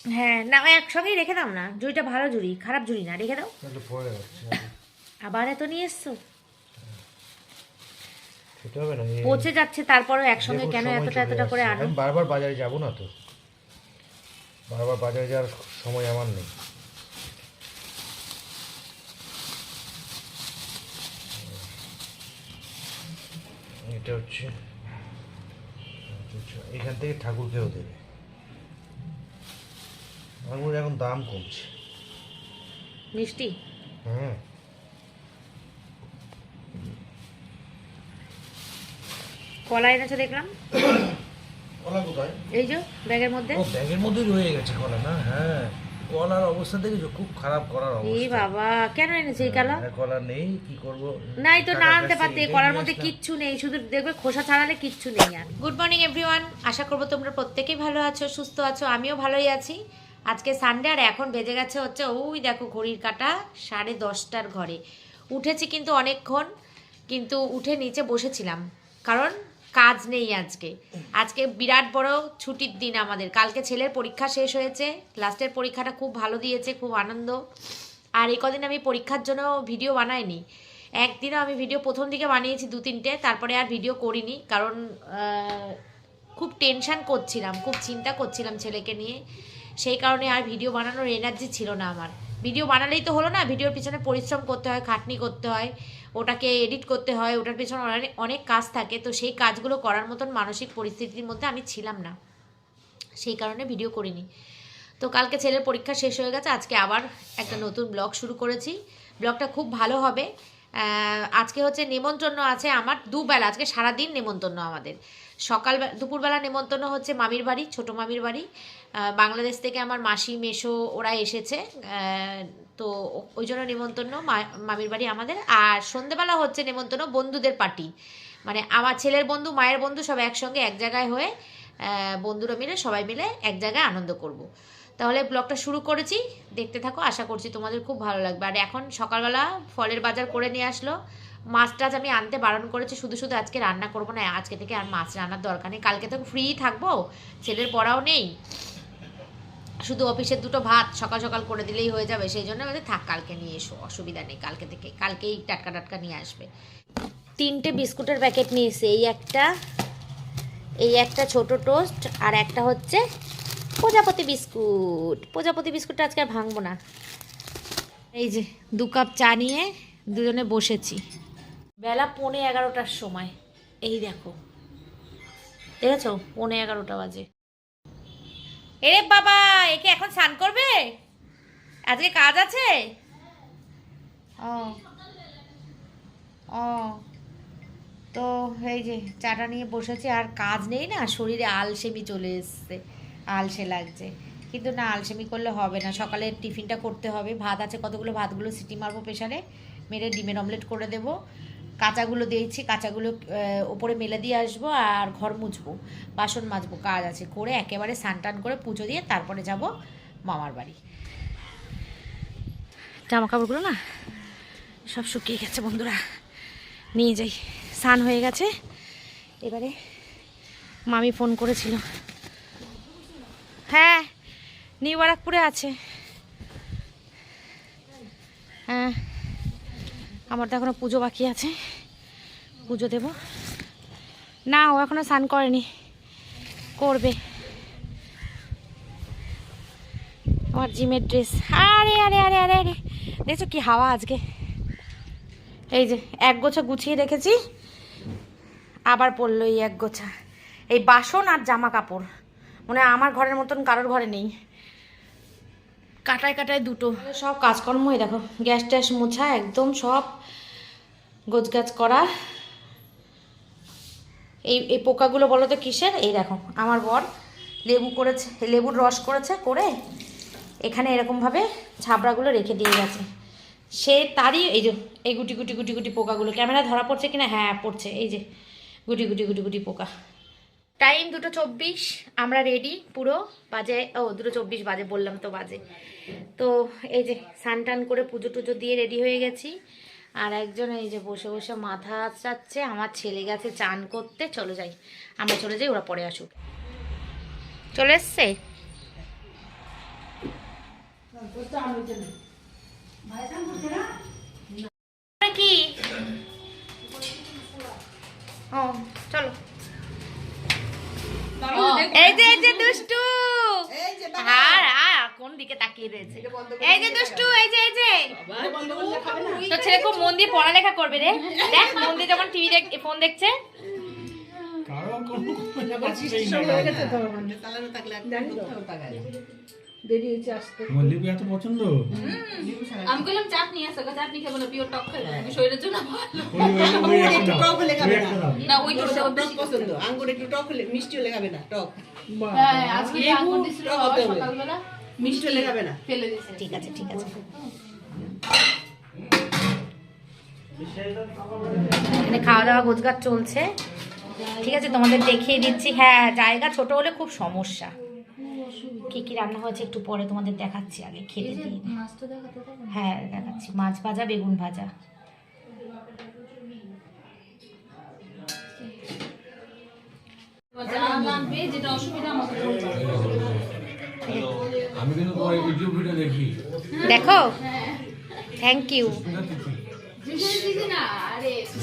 হ্যাঁ না, একসঙ্গেই রেখে দাও না, ঝুড়িটা ভালো ঝুড়ি, খারাপ ঝুড়ি না, রেখে দাও। আবার এত নিয়ে এসছো, পচে যাচ্ছে, তারপরেও একসঙ্গে কেন এতটা এতটা করে আনো? আমি বারবার বাজারে যাব না তো, বারবার বাজারে যাওয়ার সময় আমার নেই। এটা হচ্ছে এখান থেকে ঠাকুরকেও দেবে। আঙুরের এখন দাম কমছে। মিষ্টি? হ্যাঁ। কলা এনেছো দেখলাম। কলা কোথায়? এই যে ব্যাগের মধ্যে। ও ব্যাগের মধ্যেই রয়ে গেছে কলা না? হ্যাঁ, কলার অবস্থা দেখেছো, খুব খারাপ কলার এই অবস্থা। বাবা, কেন এনেছো এই কলা? কলা নেই, কি করব? নাই তো, না আনতে পারতে, কলার মধ্যে কিচ্ছু নেই, শুধু দেখবে খোসা ছাড়ালে কিচ্ছু নেই। আর গুড মর্নিং এভরিওয়ান, আশা করবো তোমরা প্রত্যেকেই ভালো আছো, সুস্থ আছো, আমিও ভালোই আছি। আজকে সানডে, আর এখন বেজে গেছে হচ্ছে ওই দেখো ঘড়ির কাঁটা 10:30টার ঘরে। উঠেছি কিন্তু অনেকক্ষণ, কিন্তু উঠে নিচে বসেছিলাম, কারণ কাজ নেই আজকে। আজকে বিরাট বড় ছুটির দিন আমাদের। কালকে ছেলের পরীক্ষা শেষ হয়েছে, লাস্টের পরীক্ষাটা খুব ভালো দিয়েছে, খুব আনন্দ। আর এই কদিন আমি পরীক্ষার জন্য ভিডিও বানাইনি, একদিনও আমি ভিডিও প্রথম দিকে বানিয়েছি 2-3টে, তারপরে আর ভিডিও করিনি, কারণ খুব টেনশান করছিলাম, খুব চিন্তা করছিলাম ছেলেকে নিয়ে। সেই কারণে আর ভিডিও বানানোর এনার্জি ছিল না আমার। ভিডিও বানালেই তো হলো না, ভিডিওর পিছনে পরিশ্রম করতে হয়, খাটনি করতে হয়, ওটাকে এডিট করতে হয়, ওটার পিছনে অনেক কাজ থাকে। তো সেই কাজগুলো করার মতন মানসিক পরিস্থিতির মধ্যে আমি ছিলাম না, সেই কারণে ভিডিও করিনি। তো কালকে ছেলের পরীক্ষা শেষ হয়ে গেছে, আজকে আবার একটা নতুন ব্লগ শুরু করেছি। ব্লগটা খুব ভালো হবে। আজকে হচ্ছে নেমন্তন্ন আছে আমার দুবেলা, আজকে সারাদিন নেমন্তন্ন আমাদের। দুপুরবেলা নেমন্তন্ন হচ্ছে মামির বাড়ি, ছোট মামির বাড়ি। বাংলাদেশ থেকে আমার মাসি মেশো ওরা এসেছে, তো ওই জন্য নেমন্তন্ন মামির বাড়ি আমাদের। আর সন্ধেবেলা হচ্ছে নেমন্তন্ন বন্ধুদের পার্টি, মানে আমার ছেলের বন্ধু, মায়ের বন্ধু, সব একসঙ্গে এক জায়গায় হয়ে বন্ধুরা মিলে সবাই মিলে এক জায়গায় আনন্দ করব। তাহলে ব্লগটা শুরু করেছি, দেখতে থাকো, আশা করছি তোমাদের খুব ভালো লাগবে। আর এখন সকালবেলা ফলের বাজার করে নিয়ে আসলো। মাছ টাছ আমি আনতে বারণ করেছি, শুধু শুধু আজকে রান্না করবো না, আজকে থেকে আর মাছ রান্নার দরকার নেই, কালকে তো ফ্রি থাকবো, ছেলের পড়াও নেই, শুধু অফিসের দুটো ভাত সকাল সকাল করে দিলেই হয়ে যাবে। সেই জন্য আমাদের থাক, কালকে নিয়ে এসো, অসুবিধা নেই, কালকে থেকে, কালকেই টাটকা টাটকা নিয়ে আসবে। 3টে বিস্কুটের প্যাকেট নিয়েছে, এই একটা ছোট টোস্ট, আর একটা হচ্ছে প্রজাপতি বিস্কুট। প্রজাপতি বিস্কুটটা আজকে আর ভাঙবো না। এই যে 2 কাপ চা নিয়ে দুজনে বসেছি, বেলা 11:15টার সময়। এই দেখো, দেখেছো 11:15 বাজে। এরে বাবা, একে এখন স্নান করবে, আজকে কাজ আছে। ও ও, তো এই যে চাটা নিয়ে বসেছি, আর কাজ নেই না, শরীরে আলসেমি চলে এসছে, আলসে লাগছে। কিন্তু না, আলসেমি করলে হবে না, সকালে টিফিনটা করতে হবে। ভাত আছে কতগুলো, ভাতগুলো সিটি মারবো প্রেশারে, মেরে ডিমের অমলেট করে দেবো। কাঁচাগুলো দিয়েছি, কাঁচাগুলো ওপরে মেলে দিয়ে আসবো, আর ঘর মুছবো, বাসন মাজবো, কাজ আছে করে একেবারে স্নান টান করে পুজো দিয়ে তারপরে যাব মামার বাড়ি। জামা কাপড়গুলো না সব শুকিয়ে গেছে বন্ধুরা, নিয়ে যাই। স্নান হয়ে গেছে, এবারে মামি ফোন করেছিল। হ্যাঁ, নিউ বারাকপুরে আছে। হ্যাঁ, আমার তো এখনো পুজো বাকি আছে, পুজো দেব। না, ও এখনো স্নান করেনি, করবে। আমার জিমের ড্রেস, আরে আরে আরে আরে আরে, দেখছো কি হাওয়া আজকে। এই যে এক গোছা গুছিয়ে রেখেছি, আবার পড়লো এই এক গোছা। এই বাসন আর জামা কাপড় মানে আমার ঘরের মতন কারোর ঘরে নেই, কাটায় কাটায় দুটো। সব কাজকর্মই দেখো, গ্যাস ট্যাস মোছা, একদম সব গোছগাছ করা। এই পোকাগুলো বলো তো কিসের? এই দেখো, আমার বর লেবু করেছে, লেবুর রস করেছে, করে এখানে এরকমভাবে ছাবড়াগুলো রেখে দিয়ে গেছে। সে তারই এই যে এই গুটি গুটি গুটি গুটি পোকাগুলো, ক্যামেরা ধরা পড়ছে কিনা? হ্যাঁ পড়ছে, এই যে গুটি গুটি গুটি গুটি পোকা। টাইম 2:24, আমরা রেডি পুরো, বাজে 2:24 বাজে, বললাম তো বাজে। তো এই যে স্নান টান করে পুজো টুজো দিয়ে রেডি হয়ে গেছি। আর একজন এই যে বসে বসে মাথা চাচ্ছে, আমার ছেলে গেছে চান করতে। চলো যাই, আমরা চলে যাই, ওরা পরে আসুক। চলে এসছে, কি ও চলো এই যে দুষ্টু কোন দিকে তাকিয়ে রয়েছে এই যে দুষ্টু এই যে তোর ছেলে খুব মন দিয়ে পড়ালেখা করবে রে দেখ মন দিয়ে যখন টিভি ফোন দেখছে দেরি হয়েছে আসতে। মল্লিক এত পছন্দ আমি বললাম চাটনি আছে, চাটনি খাবো না, পিওর টক খাবো, শরীরের জন্য ভালো। একটু টক হলে খাবে না। না ওই তো সব টক পছন্দ, আঙ্গুর একটু টক হলে, মিষ্টি হলে খাবে না, টক। হ্যাঁ আজকে আঙ্গুর দিছিল সকালবেলা, মিষ্টি হলে খাবে না। ফেলে দিয়েছে। ঠিক আছে এখানে খাওয়া দাওয়া গোছগাছ চলছে। ঠিক আছে তোমাদের দেখিয়ে দিচ্ছি। হ্যাঁ জায়গা ছোট হলে খুব সমস্যা। কি কি রান্না হয়েছে একটু পরে তোমাদের দেখাচ্ছি, আগে খেতে দিই। হ্যাঁ দেখাচ্ছি, মাছ ভাজা, বেগুন ভাজা। যেটা অসুবিধা আমাকে আমি কিন্তু তোমার ইউটিউব ভিডিও দেখি। দেখো থ্যাংক ইউ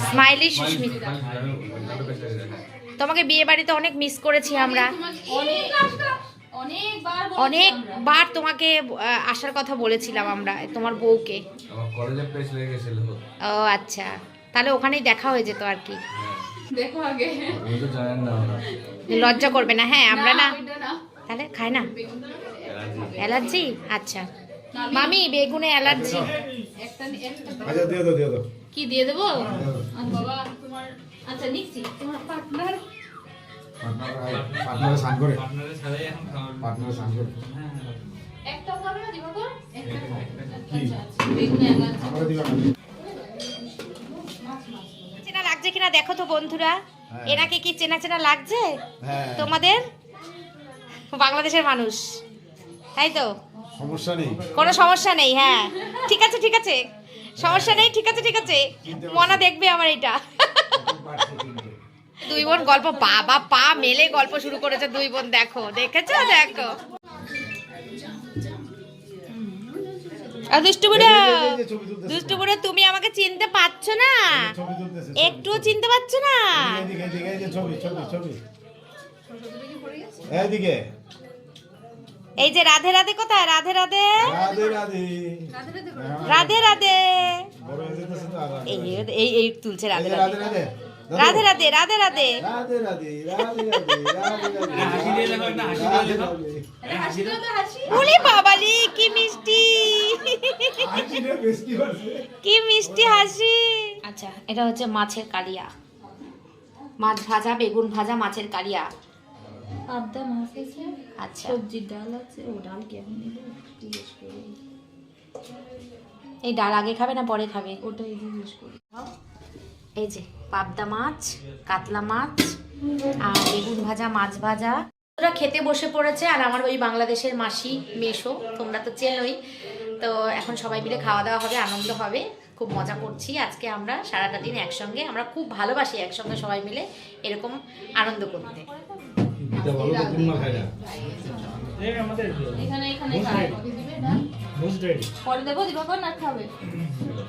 স্মাইলি সুস্মিতা। তোমাকে বিয়ে বাড়িতে অনেক মিস করেছি আমরা, অনেকবার তোমাকে আসার কথা বলেছিলাম আমরা, তোমার বউকে। আমার কলেজে প্রেস লেগে গেছিল। ও আচ্ছা, তাহলে ওখানেই দেখা হয়ে যেত আর কি। দেখো আগে আমি তো জানেন না ওরা। লজ্জা করবে না। হ্যাঁ আমরা না তাহলে খাই না, অ্যালার্জি। আচ্ছা মামি বেগুনে অ্যালার্জি। আচ্ছা দিয়ে দাও কি দিয়ে দেবো? বাবা তোমার আচ্ছা নিচ্ছি, তোমার পার্টনার পার্টনারে স্নান করে, পার্টনারে স্নান করে। একটা খাবে না দিবা কর? একটা আচ্ছা বেগুনে অ্যালার্জি। আমরা দিবা না। চেনা লাগছে কিনা দেখো তো বন্ধুরা, এনাকে কি চেনা চেনা লাগছে হ্যাঁ তোমাদের? বাংলাদেশের মানুষ তাই তো, সমস্যা নেই। কোনো সমস্যা নেই। হ্যাঁ ঠিক আছে সমস্যা নেই, ঠিক আছে মনা দেখবে আমার এটা। দুই বোন গল্প, বাবা পা মেলে গল্প শুরু করেছে দুই বোন। দেখো দেখো দুষ্টু বুড়ো তুমি আমাকে চিনতে পারছো না? একটুও চিনতে পারছো না? এই যে রাধে রাধে কোথায়? রাধে রাধে এই তুলছে রাধে রাধে রাধে রাধে রাধে রাধে। ওরে বাবালি কি মিষ্টি, কি মিষ্টি হাসি। আচ্ছা এটা হচ্ছে মাছের কালিয়া, মাছ ভাজা, বেগুন ভাজা, মাছের কালিয়া। আদা মাছ আছে, আচ্ছা সবজির ডাল আছে। ও ডাল কি এখন নেব? জিজ্ঞেস করি। এই ডাল আগে খাবে না পরে খাবে? ওটাই জিজ্ঞেস করি। এই যে পাবদা মাছ, কাতলা মাছ আর বেগুন ভাজা, মাছ ভাজা। ওরা খেতে বসে পড়েছে, আর আমার ওই বাংলাদেশের মাসি মেশো, তোমরা তো চেনোই। তো এখন সবাই মিলে খাওয়া দাওয়া হবে, আনন্দ হবে, খুব মজা করছি আজকে আমরা সারাটা দিন একসঙ্গে। আমরা খুব ভালোবাসি একসঙ্গে সবাই মিলে এরকম আনন্দ করতে। এখানে পরে দেবো, দিবাকর না খাবে?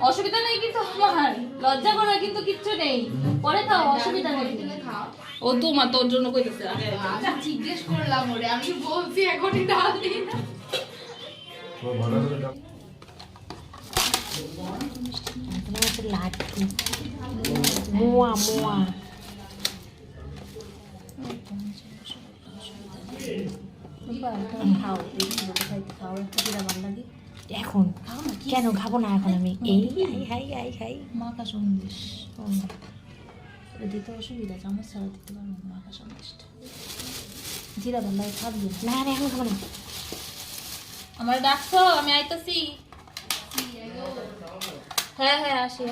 অসুবিধা নেই কিন্তু, আমার লজ্জা করার কিন্তু কিচ্ছু নেই, পরে খাও, অসুবিধা নেই। ও তোমার তোর জন্য কইতেছে, জিজ্ঞেস করলাম ওরে, আমি বলছি এখনই ডাল দিই না। লাড্ডু মোয়া মোয়া। এখন কেন খাবো না এখন আমি? এই হাই মাখা সন্দেশ দিতে অসুবিধা, চামচ ছাড়া দিতে পারবো না মাখা সন্দেশটা। জিরা বান্ধায় খাবি না এখন খাবো না। আমার ডাকছো, আমি আইতাছি। হ্যাঁ আসি।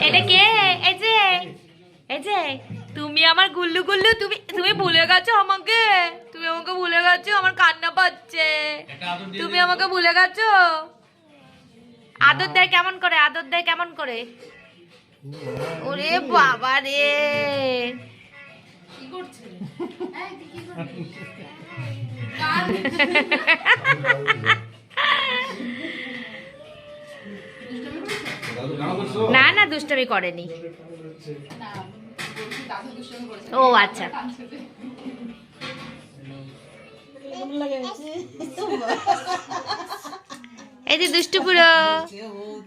এটা কে? এই যে তুমি আমার গুল্লু গুল্লু, তুমি ভুলে গেছো আমাকে? তুমি আমাকে ভুলে গেছো? আমার কান্না পাচ্ছে। তুমি আমাকে ভুলে গেছো? আদর দেয় কেমন করে? ওরে বাবা রে, কি করছে? না না দুষ্টমি করেনি। ও আচ্ছা, এই যে দুষ্টু পুরো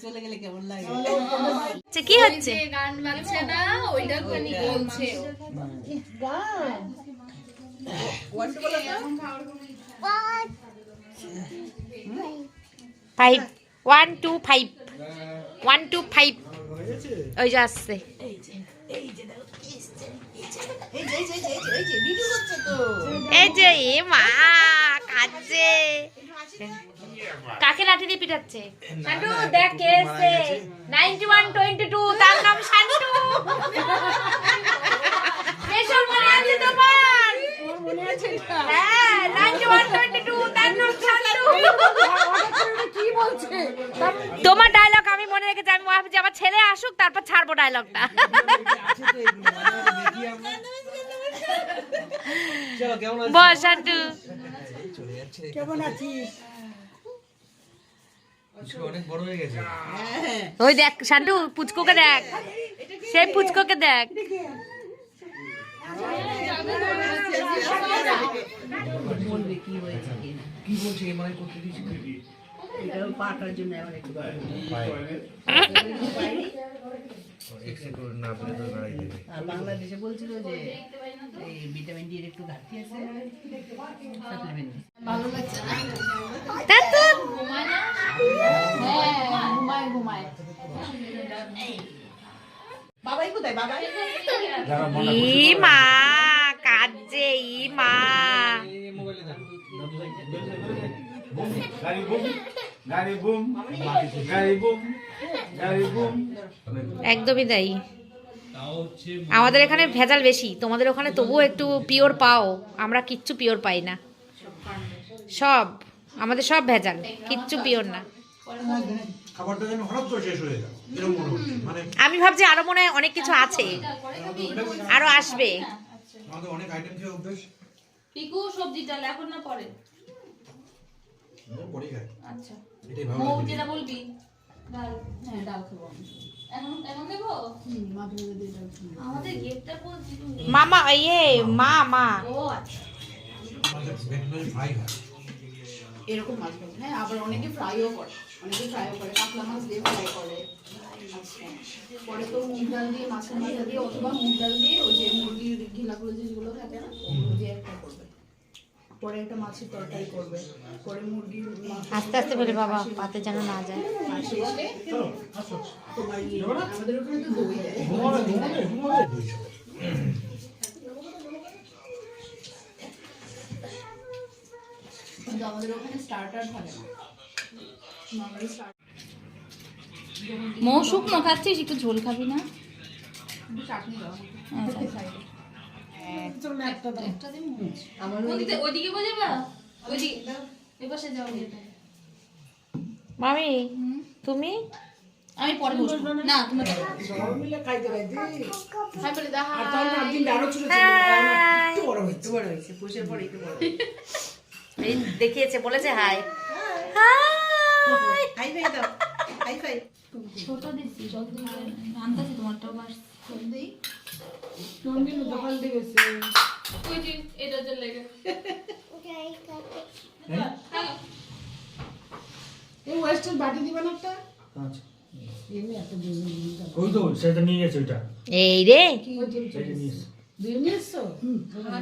চলে গেলে কেমন লাগে? আচ্ছা, কি হচ্ছে? গান বাজছে না ওইটা কোনি বলছে। ফাইভ 1 2 5 1 2 5 ওই যে আসছে। এই যে এ মা কাজে কাকে লাঠি দিয়ে পিটাচ্ছে? শান্টু দেখ কে এসছে। 9122 তার নাম শান্টু। বেশর মনে আছে তোমার? মনে আছে? হ্যাঁ 9122 তার নাম শান্টু। কি বলছে? তোমার ডায়লগ আমি মনে রেখেছি। আমি ভাবছি আমার ছেলে আসুক তারপর ছাড়বো ডায়লগটা। বল শান্টু কেমন আছিস? অনেক বড় হয়ে গেছে। ওই দেখ শান্টু পুচকোকে দেখ, সেই পুচকোকে দেখ। বলবে কি হয়েছে কিনা। কি বলছে এমআই করতে দিয়েছি? এটাও পাটার জন্য আবার একটু না বলে তো লড়াই দেবে। আর বাংলাদেশে বলছিল যে এই ভিটামিন ডি এর একটু ঘাটতি আছে, সাপ্লিমেন্ট। ভালো লাগছে না? তা তো ঘুমায় না? হ্যাঁ ঘুমায়। বাবাই কোথায়? বাবাই যারা মনে ই মা কাজে ই মা। গাড়ি বুম গাড়ি বুম গাড়ি বুম গাড়ি বুম। একদমই তাই। আমাদের এখানে ভেজাল বেশি, তোমাদের ওখানে তবুও একটু পিওর পাও, আমরা কিচ্ছু পিওর পাই না। সব আমাদের সব ভেজাল, কিচ্ছু পিওর না। খাবারটা যেন হঠাৎ করে শেষ হয়ে গেল এরকম মনে হচ্ছে। মানে আমি ভাবছি আরো মনে হয় অনেক কিছু আছে, আরো আসবে। আমাদের অনেক আইটেম খেয়ে অভ্যেস। পিকু সবজিটা এখন না পরে? পরেই খাই। আচ্ছা এটাই ভালো মৌ লাগে। যেটা বলবি ডাল। হ্যাঁ ডাল খাবো আমি। এখন দেবো? আমাদের গেটটা বলছি তুমি। মামা ইয়ে মা মা ও আচ্ছা। আমাদের ভেটনারি ফ্রাই হয়। এরকম মাছ পাবে। হ্যাঁ আবার অনেকে ফ্রাইও করে, কাতলা মাছ দিয়ে ফ্রাই করে। আচ্ছা পরে তো মুগ ডাল দিয়ে, মাছের মাথা দিয়ে অথবা মুগ ডাল দিয়ে ওই যে মুরগির ঘিলাগুলো যেগুলো থাকে না ওগুলো দিয়ে একটা করবে, পরে একটা মাছের তরকারি করবে, পরে মুরগির আস্তে আস্তে বলে বাবা পাতে যেন না যায়। আর শেষে তোমার আমাদের ওখানে তো দই দেয়। কিন্তু আমাদের ওখানে স্টার্টার থাকে না, নর্মালি মৌ শুকনো খাচ্ছিস, একটু ঝোল খাবি না? চাটনি দেওয়া সাইডে। ওইদিকে বলে বা ওইদিকে এই পাশে যাও। মামি তুমি আমি পরে বসবো না, তুমি খাই বলে দা। একটু বড় হয়েছে, পুষের পরে একটু বড়। এই দেখিয়েছে, বলেছে হাই। হাই ফাই দাও, হাই ফাই। ছোট দিচ্ছি জল দিয়ে আনতেছি, তোমারটাও বাস দেই। ওই যে এটা যে লেগে ওই তো সেটা নিয়ে গেছে ওইটা। এই রে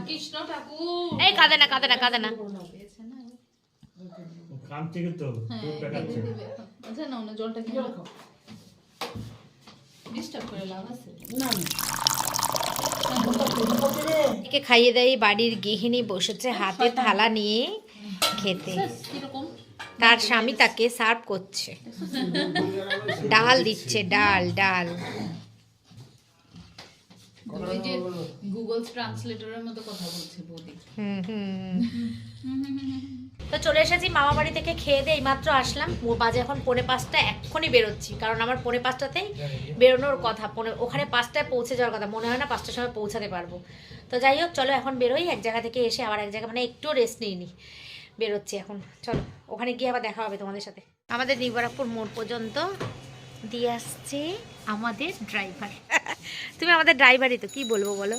কৃষ্ণ ঠাকুর। এই কাঁদে না কাঁদে না কাঁদে না। কান থেকে তো আচ্ছা না না জলটা খেয়ে রাখো, ডিস্টার্ব করে লাভ আছে না। একে খাইয়ে দেয় বাড়ির গৃহিণী বসেছে হাতে থালা নিয়ে খেতে, কিরকম তার স্বামী তাকে সার্ভ করছে, ডাল দিচ্ছে, ডাল ডাল। ওই যে গুগল ট্রান্সলেটরের মতো কথা বলছে বৌদি। হুম হুম তো চলে এসেছি মামা বাড়ি থেকে, খেয়ে দিয়ে এইমাত্র আসলাম। বাজে এখন 4:45, এক্ষুনি বেরোচ্ছি, কারণ আমার 4:45তেই বেরোনোর কথা। ওখানে 5টায় পৌঁছে যাওয়ার কথা, মনে হয় না 5টার সময় পৌঁছাতে পারবো। তো যাই হোক, চলো এখন বেরোই। এক জায়গা থেকে এসে আবার এক জায়গা, মানে একটু রেস্ট নিইনি, বেরোচ্ছি এখন। চলো ওখানে গিয়ে আবার দেখা হবে তোমাদের সাথে। আমাদের নিবারাপুর মোড় পর্যন্ত দিয়ে আসছে আমাদের ড্রাইভার। তুমি আমাদের ড্রাইভারই তো, কি বলবো বলো?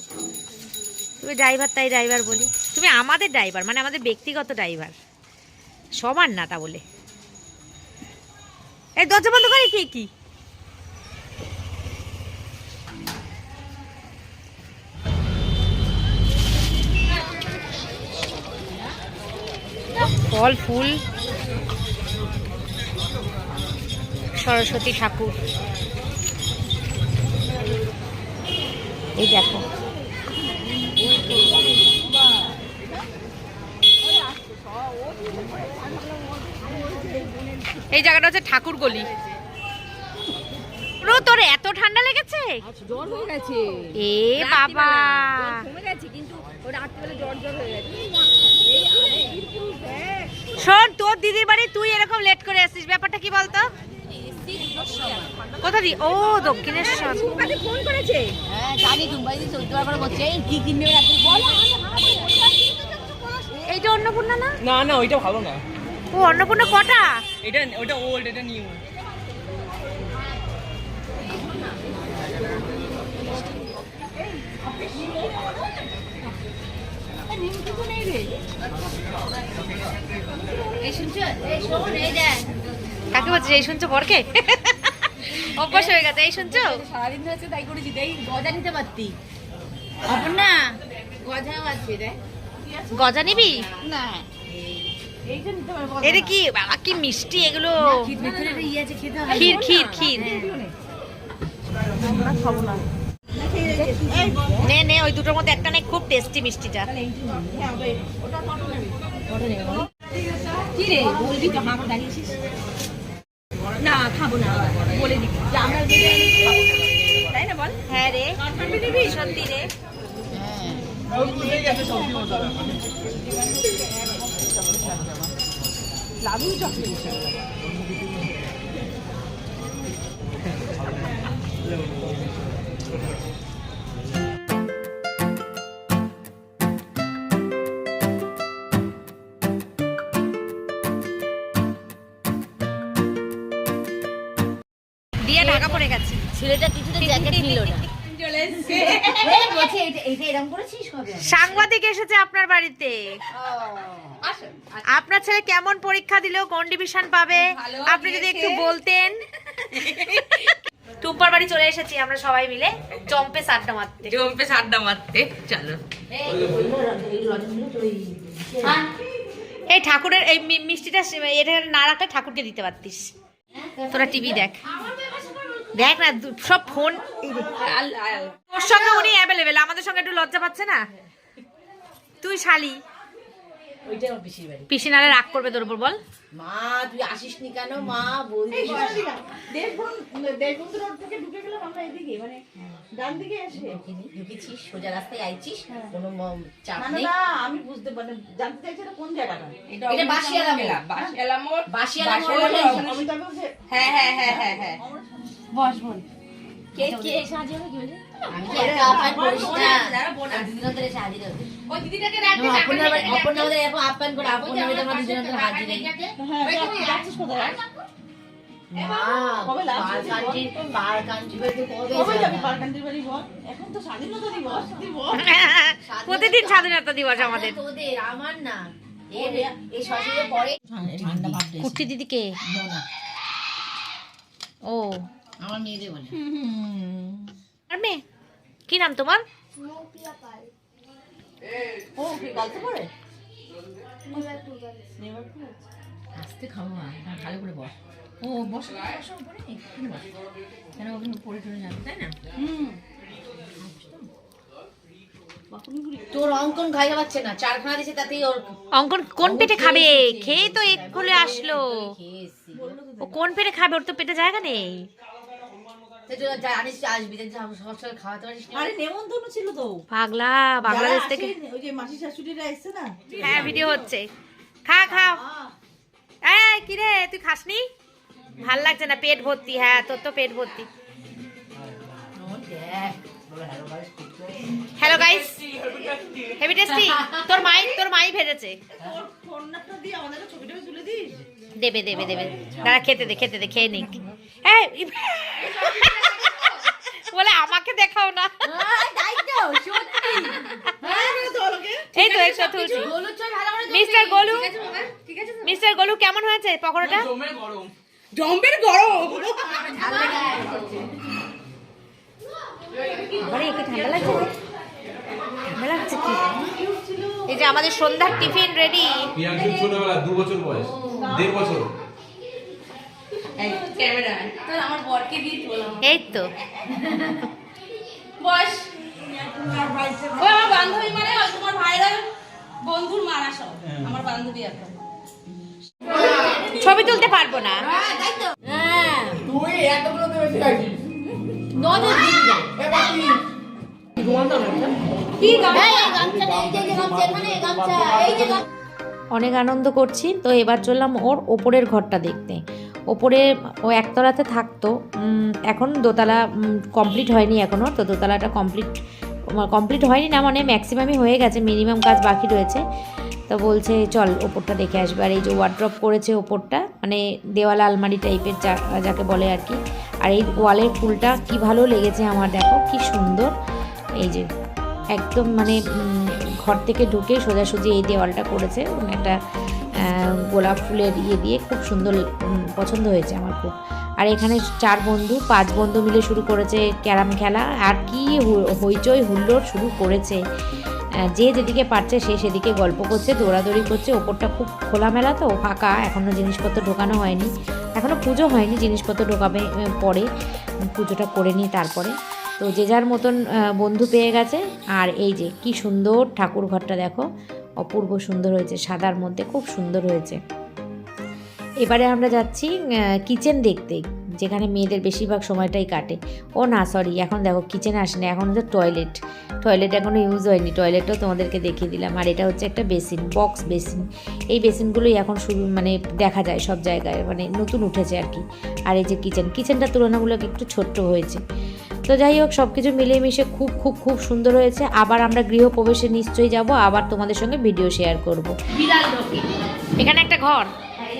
তুমি ড্রাইভার তাই ড্রাইভার বলি। তুমি আমাদের ড্রাইভার, মানে আমাদের ব্যক্তিগত ড্রাইভার, সমান না তা বলে। এই দরজা বন্ধ করে কি ফল ফুল, সরস্বতী ঠাকুর, এই দেখো। এই জায়গাটা হচ্ছে ঠাকুর গলি। তোর এত ঠান্ডা লেগেছে? জ্বর হয়ে গেছে। এ বাবা, কমে গেছে কিন্তু ওই রাত্রিবেলা জ্বর হয়ে গেছে। শোন, তোর দিদির বাড়ি তুই এরকম লেট করে আসছিস, ব্যাপারটা কি বলতো? কোথা দি? ও দক্ষিণেশ্বর। ফোন করেছে। হ্যাঁ জানি, দুবাই দিয়ে 14 বার বলছে কি কিনবে রাতে বল। এইটা অন্নপূর্ণা না? না না ওইটা ভালো না। ও অন্নপূর্ণা কটা? এটা ওটা ওল্ড, এটা নিউ। কাকে বলছিস? এই শুনছো বরকে? অভ্যাস হয়ে গেছে। এই শুনছো? সারাদিন ধরে তাই করেছি, তাই গজা নিতে পারতি। আপন না গজাও আছে রে। গজা নিবি? না এইটা নিতে পারবো। এটা কি বাবা, কি মিষ্টি এগুলো। ক্ষীর ভিতরে একটা ইয়ে আছে, খেতে হবে। ক্ষীর ক্ষীর ক্ষীর। আমরা খাবো না। নে নে, ওই দুটোর মধ্যে একটা নে, খুব টেস্টি মিষ্টিটা। কি রে বলবি তো? হাঁকো দাঁড়িয়েছিস না, খাবো না বলে দিবি যে আমরা খাবো না, তাই না বল? হ্যাঁ রে, সত্যি রে। লাভি চকলেট। দিয়ে ঢাকা পড়ে গেছে। ছেলেটা কিছুতে জ্যাকেট নিল না। বলছে এইটা এরকম করেছিস কবে? সাংবাদিক এসেছে আপনার বাড়িতে। আপনার ছেলে কেমন পরীক্ষা দিলেও কোন ডিভিশন পাবে আপনি যদি একটু বলতেন। টুম্পার বাড়ি চলে এসেছি আমরা সবাই মিলে জম্পে আড্ডা মারতে। চলো। এই ঠাকুরের এই মিষ্টিটা এটা না রাখলে ঠাকুরকে দিতে পারতিস। তোরা টিভি দেখ দেখ না, সব ফোন। ওর সঙ্গে উনি অ্যাভেলেবেল, আমাদের সঙ্গে একটু লজ্জা পাচ্ছে না। তুই শালি, ওইটা আমার পিসির বাড়ি। পিসি নালে রাগ করবে তোর উপর, বল। মা তুই আসিস নি কেন? মা বলবি দেশবন্ধু রোড থেকে ঢুকে গেলাম আমরা এদিকে, মানে ডান দিকে এসে। ঢুকেছিস, সোজা রাস্তায় আইছিস, কোনো চাপ না নেই। না, আমি বুঝতে মানে জানতে চাইছি এটা কোন জায়গাটা। এটা বাসিয়ালা মোড়। বাসিয়ালা মোড়। বাসিয়ালা মোড় বলে আমি তবে বলছি হ্যাঁ হ্যাঁ হ্যাঁ হ্যাঁ হ্যাঁ। বস বল। কে কে সাহায্য হবে কি বলে? আমি কি একা আপ্যায়ন করিস না? দুদিন ধরে সাহায্য হবে। ওই দিদিটাকে রাখতে আপন আমাদের এখন আপ্যায়ন করে, আপন আমাদের আমরা দুদিন ধরে হাজির নেই। যাচ্ছিস কোথায়? মা কবে last পার কান্ট্রি কবে কবে যাবি পার্কান্তির বাড়ি বল? এখন তো স্বাধীনতা দিবস, তুই বল। প্রতিদিন স্বাধীনতা দিবস আমাদের। তোদের, আমার না। এই শ্বশুরে পরে ঠান্ডা ভাব দিয়েছে। কুর্তি দিদিকে না, ও আমার মেয়েদের বলে। আর মেয়ে কি নাম তোমার? ও কি গালতে পারে? আস্তে খাবো না, ভালো করে বস। ও বসো বসো উপরে, এখানে বস। কেন ওখানে পড়ে টরে যাবে, তাই না? তোর অঙ্কন খাইতে পারছে না, 4 খানা দিছে তাতেই ওর অঙ্কন কোন পেটে খাবে? খেয়ে তো এক্ষুনি আসলো। খেয়েছি। ও কোন পেটে খাবে? ওর তো পেটে জায়গা নেই। জানিস আসবি, সব খাওয়াতে পারিস না। আরে নেমন্তন্ন ছিল তো। পাগলা, বাংলাদেশ থেকে। ওই যে মাসি শাশুড়িরা এসছে না। হ্যাঁ ভিডিও হচ্ছে। খা খাও। এই কি রে তুই খাসনি? ভাল লাগছে না, পেট ভর্তি। হ্যাঁ তোর তো পেট ভর্তি। Hello guys, heavy tasty. তোর মাই ভেজেছে। দেবে দেবে দেবে, দাঁড়া খেতে দে খেয়ে নিক। বলে আমাকে দেখাও না। এই তো একটা তুলছি। মিস্টার গোলু কেমন হয়েছে পকোড়াটা? জম্বের গরম। আরে একে ঠান্ডা লাগছে? ঠান্ডা লাগছে কি? এই যে আমাদের সন্ধ্যার টিফিন রেডি। পিয়াংশু ছোটবেলা 2 বছর বয়স, 1.5 বছর। ক্যামেরা তাহলে আমার বরকে দিয়ে বললাম এই তো বস। ও আমার বান্ধবী মানে ওই তোমার ভাইরা বন্ধুর মারা সব আমার বান্ধবী এখন। ছবি তুলতে পারবো না। তুই এতগুলো তো বেশি খাইছিস। অনেক আনন্দ করছি। তো এবার চললাম ওর ওপরের ঘরটা দেখতে। ওপরে ও একতলাতে থাকতো, এখন দোতলা কমপ্লিট হয়নি এখনও। তো দোতলাটা কমপ্লিট হয়নি না, মানে ম্যাক্সিমামই হয়ে গেছে, মিনিমাম কাজ বাকি রয়েছে। তো বলছে চল ওপরটা দেখে আসবে। আর এই যে ওয়ার্ড্রপ করেছে ওপরটা, মানে দেওয়াল আলমারি টাইপের যাকে বলে আর কি। আর এই ওয়ালের ফুলটা কি ভালো লেগেছে আমার, দেখো কি সুন্দর। এই যে একদম মানে ঘর থেকে ঢুকে সোজাসুজি এই দেওয়ালটা করেছে একটা গোলাপ ফুলের ইয়ে দিয়ে, খুব সুন্দর পছন্দ হয়েছে আমার খুব। আর এখানে 5 বন্ধু মিলে শুরু করেছে ক্যারাম খেলা। আর কি হইচই হুল্লোড় শুরু করেছে, যে যেদিকে পারছে সে সেদিকে গল্প করছে, দৌড়াদৌড়ি করছে। ওপরটা খুব খোলামেলা তো ফাঁকা, এখনও জিনিসপত্র ঢোকানো হয়নি, এখনও পুজো হয়নি, জিনিসপত্র ঢোকাবে পরে, পুজোটা করে নিই তারপরে। তো যে যার মতন বন্ধু পেয়ে গেছে। আর এই যে কি সুন্দর ঠাকুর ঘরটা দেখো, অপূর্ব সুন্দর হয়েছে, সাদার মধ্যে খুব সুন্দর হয়েছে। এবারে আমরা যাচ্ছি কিচেন দেখতে, যেখানে মেয়েদের বেশিরভাগ সময়টাই কাটে। ও না সরি, এখন দেখো কিচেনে আসেনি, এখন হচ্ছে টয়লেট এখনও ইউজ হয়নি, টয়লেটও তোমাদেরকে দেখিয়ে দিলাম। আর এটা হচ্ছে একটা বেসিন, বক্স বেসিন। এই বেসিনগুলোই এখন শুরু মানে দেখা যায় সব জায়গায়, মানে নতুন উঠেছে আর কি। আর এই যে কিচেনটা তুলনামূলক একটু ছোট্ট হয়েছে। তো যাই হোক, সব কিছু মিলিয়ে মিশে খুব খুব খুব সুন্দর হয়েছে। আবার আমরা গৃহপ্রবেশে নিশ্চয়ই যাব, আবার তোমাদের সঙ্গে ভিডিও শেয়ার করব। বিড়াল ঢোকে এখানে একটা ঘর,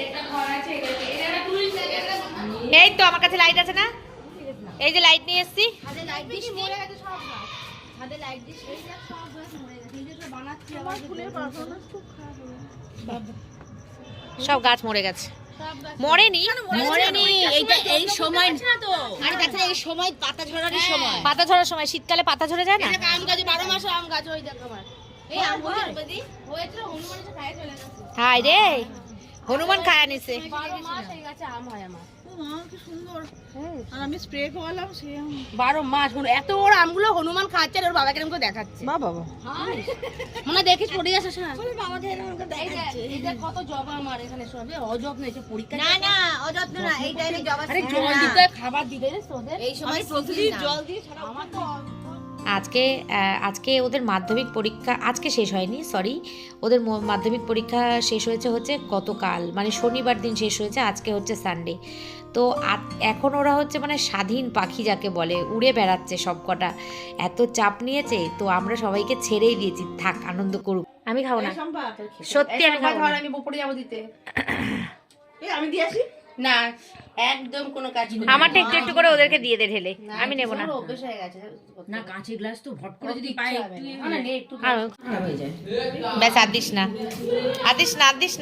একটা ঘর আছে, এটা টুরিস্ট জায়গা। এই তো আমার কাছে লাইট আছে না, এই যে লাইট নিয়ে এসেছি। সব গাছ মরে গেছে। মরেনি এই সময় তো আরে দেখো এই সময় পাতা ঝরার সময়। পাতা ঝরার সময়, শীতকালে পাতা ঝরে যায় না। আম গাছে 12 মাসে আম গাছ হয়ে যায় আমার। এই আম গাছ বদি হয়েছিল, হনুমান এসে খায় চলে গেছে। হাই রে, হনুমান খায়া নিছে। 12 মাস এই গাছে আম হয় আমার। কি সুন্দর। আর আমি স্প্রে করালাম সে 12 মাস এত বড় আমগুলো হনুমান খাচ্ছে, আর ওর বাবাকে এরকম করে দেখাচ্ছে। বাবা মনে দেখিস পড়ে যাচ্ছে না। এই যে কত জবা আমার এখানে সবে অযত্ন এসে পরীক্ষা। না অযত্ন না, এই টাইমে জবা। আরে জল দিতে হয়, খাবার দিতে হয় তোদের। এই সময় প্রতিদিন জল দিয়ে আমার তো আজকে ওদের মাধ্যমিক পরীক্ষা আজকে শেষ হয়নি, সরি, ওদের মাধ্যমিক পরীক্ষা শেষ হয়েছে গতকাল, মানে শনিবার দিন শেষ হয়েছে, আজকে হচ্ছে সানডে। তো এখন ওরা হচ্ছে মানে স্বাধীন পাখি যাকে বলে, উড়ে বেড়াচ্ছে সব কটা, এত চাপ নিয়েছে। তো আমরা সবাইকে ছেড়েই দিয়েছি, থাক আনন্দ করুক। আমি খাবো না, সত্যি আমি খাবো না। আমি বপরে যাবো দিতে। আমি দিয়ে আসি। না একদম কোনো কাজ করবে আমারটা একটু একটু করে ওদেরকে দিয়ে দে ঢেলে, আমি নেবো না। অভ্যেস হয়ে গেছে না। কাঁচের গ্লাস তো ভট করে যদি পায় না নে একটু খারাপ হয়ে যায়। ব্যাস আর দিস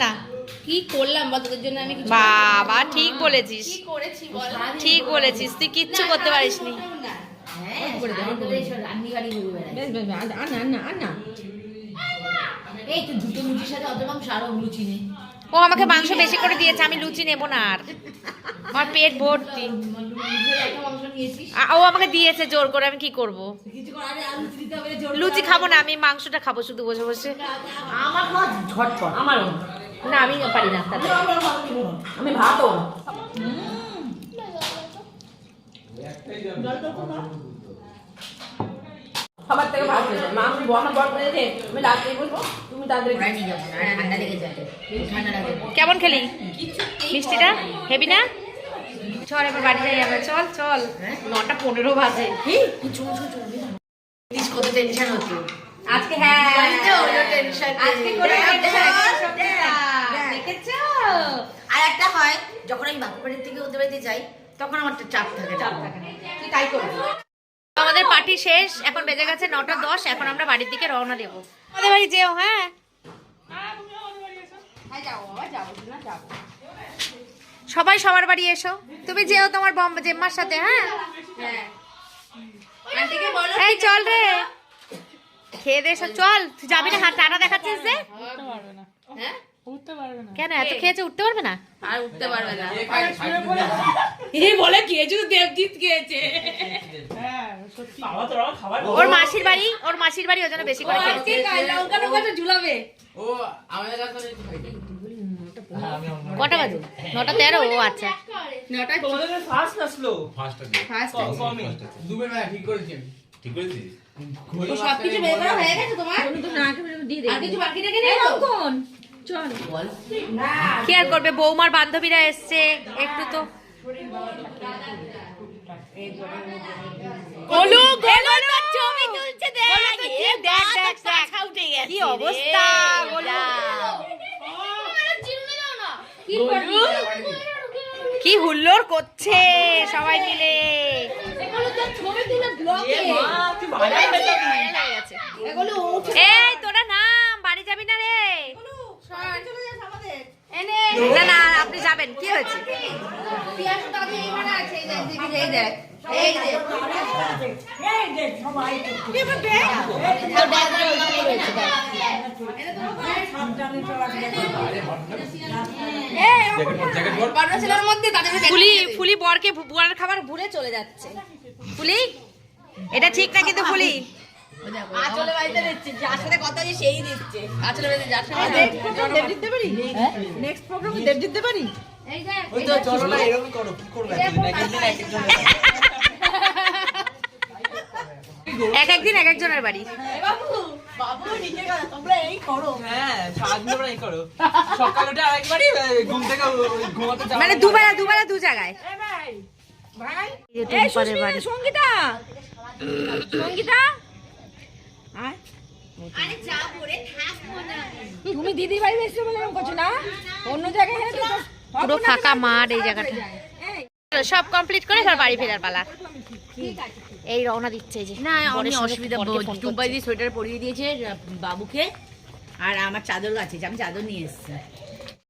না। কি করলাম বল তোদের জন্য আমি কিছু বাবা ঠিক বলেছিস, কি করেছি বল। ঠিক বলেছিস, তুই কিচ্ছু করতে পারিস নি। হ্যাঁ করে দাও তোদের সব রান্নি বাড়ি ঘুরে বেড়ায়। বেশ আনা এই তো দুটো লুচির সাথে অত মাংস আরো লুচি নেই। ও আমাকে মাংস বেশি করে দিয়েছে, আমি লুচি নেবো না আর, আমার পেট ভর্তি। মাংস নিয়েছিস ও আমাকে দিয়েছে জোর করে, আমি কি করব? কিছু করে আরে আলু দিতে হবে জোর। লুচি খাবো না, আমি মাংসটা খাবো শুধু বসে বসে। আমার খাওয়া ঝটপট। আমার না আমি পারি না তাতে। আমি ভাতও সবার থেকে ভালো হয়েছে মা আমি বড় বড় করে দে আমি রাতে বলবো তুমি তাদের ওরাই নিয়ে যাবো না ঠান্ডা লেগে যায় ঠান্ডা লাগে কেমন খেলি মিষ্টিটা হেবি না? চল এবার বাড়ি যাই আমরা, চল চল 9:15 বাজে। কত টেনশন হতো আজকে হ্যাঁ আজকে করে দেখেছো? আর একটা হয় যখন আমি বাপের বাড়ির থেকে ওদের বাড়িতে যাই তখন আমার একটা চাপ থাকে তুই তাই করবি। আমাদের পার্টি শেষ, এখন বেজে গেছে 9:10, এখন আমরা বাড়ির দিকে রওনা দেবো। আমাদের বাড়ি যেও, হ্যাঁ সবাই সবার বাড়ি এসো, তুমি যেও তোমার জেম্মার সাথে। হ্যাঁ এই চল রে খেয়ে দে এসো, চল তুই যাবি না? হাত টানা দেখাচ্ছিস যে কেন? এত খেয়েছে উঠতে পারবে না? আর উঠতে পারবে না এই বলে খেয়েছে দেবজিৎ খেয়েছে ওর মাসির বাড়ি ওই জন্য বেশি করে খেয়েছে। লঙ্কা লঙ্কাটা ঝুলাবে ও আমাদের কাছে কটা বাজে? 9:13। ও আচ্ছা ফার্স্ট দুবের না ঠিক করেছেন। ঠিক করেছিস? সবকিছু বের করা হয়ে গেছে তোমার আর কিছু বাকি রেখে নেই কোন চল কি আর করবে, বৌমার বান্ধবীরা এসছে একটু তো ছবি তুলছে দেখ কি অবস্থা গোলু, কি হুল্লোড় করছে সবাই মিলে। এই তোরা নাম, বাড়ি যাবি না রে? না না আপনি যাবেন, কি হয়েছে? ফুলি বরকে বুয়ার খাবার ভুলে চলে যাচ্ছে। ফুলি এটা ঠিক না কিন্তু ফুলি আচলে বাড়িতে দিচ্ছে যার সাথে কথা হচ্ছে সেই দিচ্ছে আচলে বেঁধে যার সাথে দেব দিতে পারি নেক্সট প্রোগ্রামে দেব দিতে পারি ওই তো চলো না এরকম করো কি করবে একদিন একজন এক একদিন এক একজনের বাড়ি। বাবু নিজে তোমরা এই করো হ্যাঁ সারাদিন তোমরা এই করো সকাল উঠে আরেকবারই ঘুম থেকে ঘুমাতে যাও মানে দুবেলা দু জায়গায়। এই সুস্মিতা সঙ্গীতা আরে যা করে থাকবো না তুমি দিদির বাড়ি এসেছো বলে এরকম করছো না অন্য জায়গায় হলে তো পুরো ফাঁকা মাঠ এই জায়গাটা। সব কমপ্লিট করে এবার বাড়ি ফেরার পালা। এই রওনা দিচ্ছে এই যে। না আমি বরের সঙ্গে অসুবিধা বরকে ফোন টুম্পাই করছে। দিয়ে সোয়েটার পরিয়ে দিয়েছে বাবুকে আর আমার চাদর আছে, আমি চাদর নিয়ে এসেছি।